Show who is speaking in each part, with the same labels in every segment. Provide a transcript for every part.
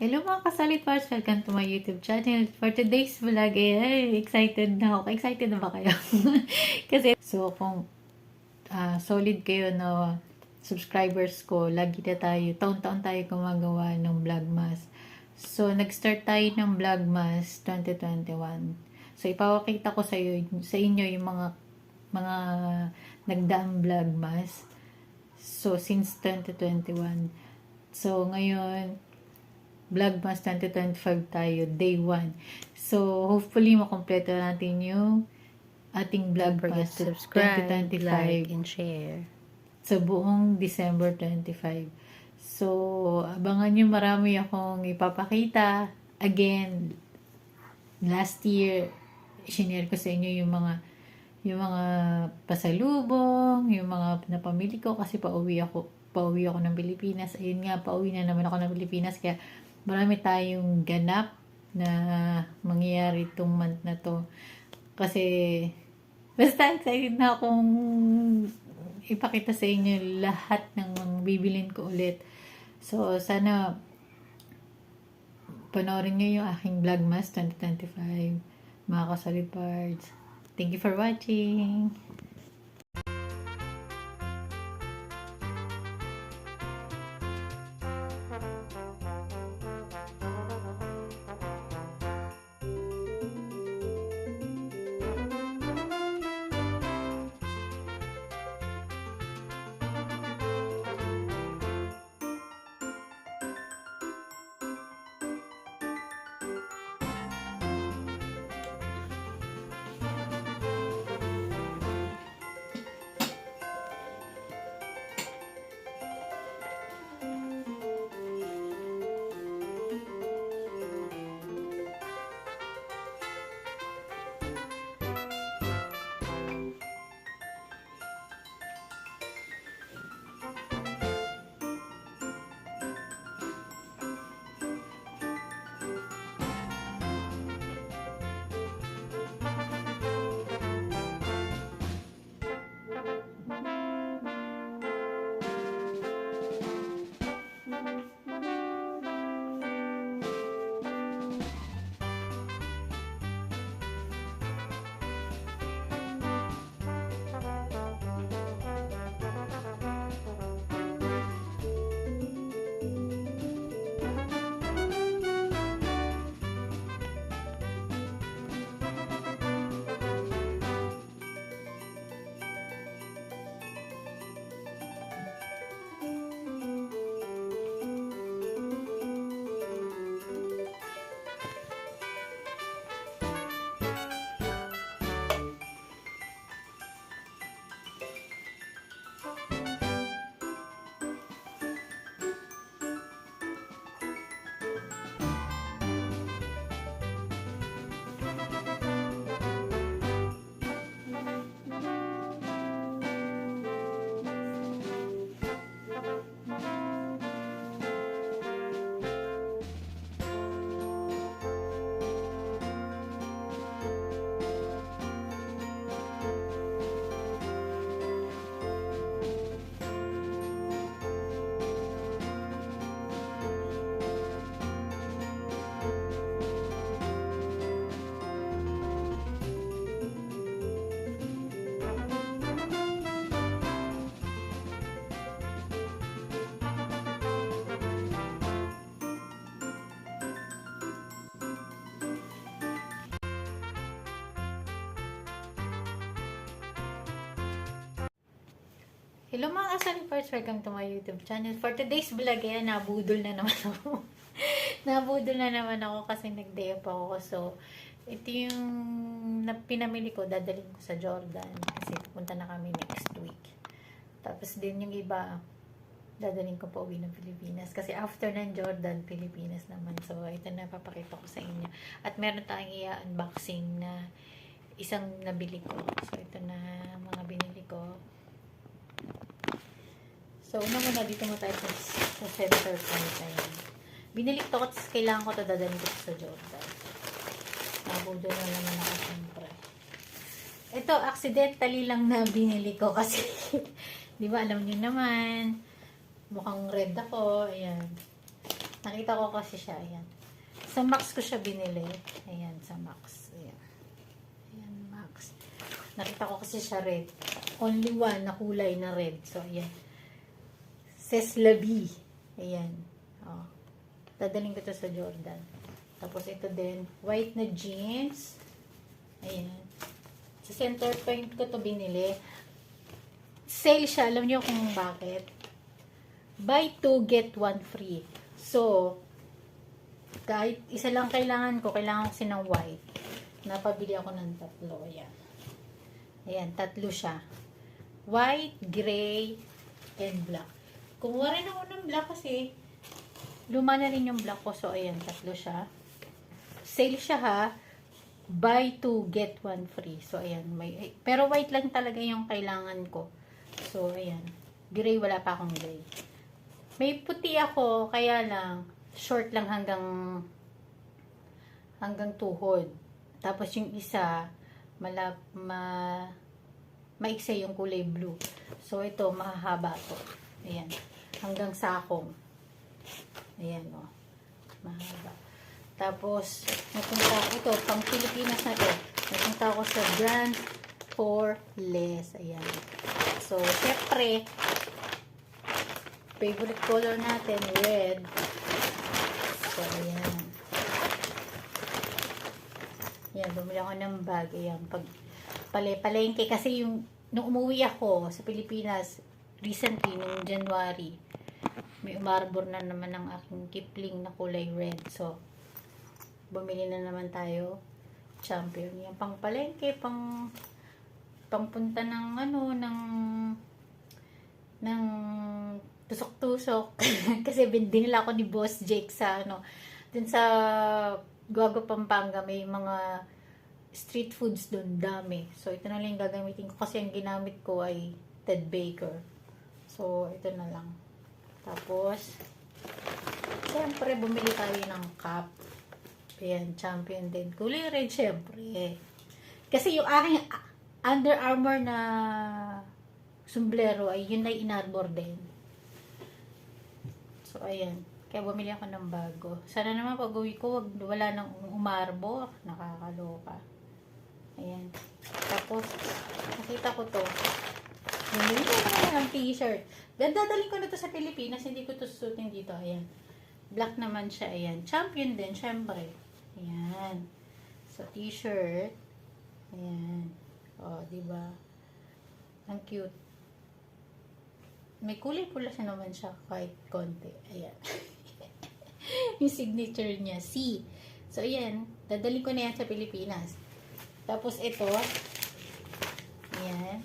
Speaker 1: Hello mga kasalit parts! Welcome to my YouTube channel. For today's vlog, excited na ako. Excited na ba kayo? Kasi, so kung solid kayo na subscribers ko, lagi na tayo, taon-taon tayo gumagawa ng Vlogmas. So, nag-start tayo ng Vlogmas 2021. So, ipapakita ko sa inyo yung mga nagdaang Vlogmas. So, since 2021. So, ngayon, Vlogmas 2025 tayo, day 1. So, hopefully, makompleto natin yung ating Vlogmas
Speaker 2: to subscribe,
Speaker 1: 2025.
Speaker 2: like, and share.
Speaker 1: Sa buong December 25. So, abangan nyo, marami akong ipapakita. Again, last year, sinare ko sa inyo yung mga pasalubong, yung mga napamili ko kasi pauwi ako ng Pilipinas. Ayun nga, pauwi na naman ako ng Pilipinas, kaya marami tayong ganap na mangyayari itong month na to. Kasi, basta excited na akong ipakita sa inyo lahat ng mga bibilin ko ulit. So, sana panoorin nyo yung aking Vlogmas 2025, mga kasalit parts. Thank you for watching! Hello mga kasalit parts! Welcome to my YouTube channel. For today's vlog, nabudol na naman ako. Nabudol na naman ako kasi nag-day off ako. So, ito yung pinamili ko, dadalhin ko sa Jordan. Kasi pupunta na kami next week. Tapos din yung iba, dadalhin ko pa uwi ng Pilipinas. Kasi after ng Jordan, Pilipinas naman. So, ito na papakita ko sa inyo. At meron tayong i-unboxing na isang nabili ko. So, ito na mga binili ko. So, una muna dito mo tayo sa center point. Ayan. Binili ko kasi kailangan ko ito, dadalhin ko sa Jordan. Nabudo na naman ako siyempre. Ito, accidentally lang na binili ko kasi, di ba, alam niyo naman, mukhang red ako. Ayan. Nakita ko kasi siya, ayan. Sa Max ko siya binili. Ayan, sa Max. Ayan. Ayan, Max. Nakita ko kasi siya red. Only one na kulay na red. So, ayan. C'est la vie. Ayan. Oh. Dadaling ko to sa Jordan. Tapos, ito din. White na jeans. Ayan. Sa center point ko to binili. Sale siya. Alam niyo kung bakit? Buy 2, get 1 free. So, kahit isa lang kailangan ko kasi ng white. Napabili ako ng tatlo. Ayan. Ayan, tatlo siya. White, gray, and black. Kumuha rin ako ng black kasi luma na rin yung black ko. So, ayan, tatlo siya. Sale siya ha. Buy 2, get 1 free. So, ayan. Pero white lang talaga yung kailangan ko. So, ayan. Gray, wala pa akong gray. May puti ako, kaya lang, short lang hanggang tuhod. Tapos yung isa, maikse yung kulay blue. So, ito, mahahaba to. Ayan. Hanggang sakong. Ayan, o. Mahaba. Tapos, napunta ako ito, pang Pilipinas na to. Napunta ako sa brand for less. Ayan. So, syempre, favorite color natin, red. So, ayan. Ayan, bumili ako ng bag. Ayan, pag palengke kasi nung umuwi ako sa Pilipinas, recently, nung January, may umarbor na naman ng aking Kipling na kulay red. So, bumili na naman tayo. Champion. Yan, pang palengke, pangpunta ng ng tusok-tusok. Kasi dinala ako ni Boss Jake sa dun sa Guago, Pampanga, may mga street foods dun, dami. So, ito na lang yung gagamitin ko kasi ang ginamit ko ay Ted Baker. So, ito na lang. Tapos, siyempre, bumili tayo ng cup. Ayan, Champion din. Kulay red, siyempre. Kasi yung aking Under Armour na sombrero ay yun ay inarbor din. So, ayan. Kaya bumili ako ng bago. Sana naman pag uwi ko, wala nang umarbor. Nakakaloka. Ayan. Tapos, nakita ko to. Bumili ko naman ng t-shirt. Dadalhin ko na to sa Pilipinas. Hindi ko to susutin dito. Ayan. Black naman siya. Ayan. Champion din, syempre. Ayan. So, t-shirt. Ayan. O, diba? Ang cute. May kulay pula siya naman siya kahit konti. Ayan. Yung signature niya, C. So, ayan. Dadalhin ko na yan sa Pilipinas. Tapos, ito. Ayan.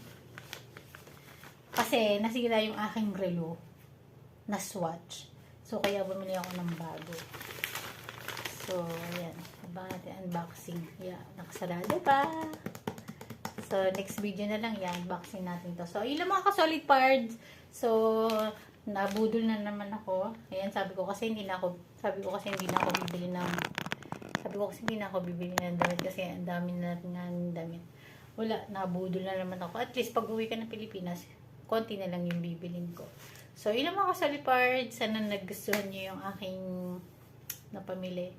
Speaker 1: Kasi, nasira yung aking relo na Swatch. So, kaya bumili ako ng bago. So, ayan. Abangan natin unboxing. Yeah, nakasarado pa. So, next video na lang yan. Unboxing natin to. So, yun lang mga ka-solid parts. So, nabudol na naman ako. Ayan, sabi ko kasi hindi na ako bibili ng damit kasi ang dami na nga ng damit. Wala, nabudol na naman ako. At least, pag uwi ka ng Pilipinas, konti na lang yung bibilin ko. So, yun lang mga ka-solid parts. Sana nagustuhan nyo yung aking napamili.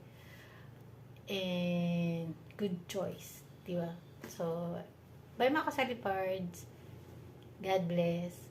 Speaker 1: And, good choice. Diba? So, bye mga ka-solid parts. God bless.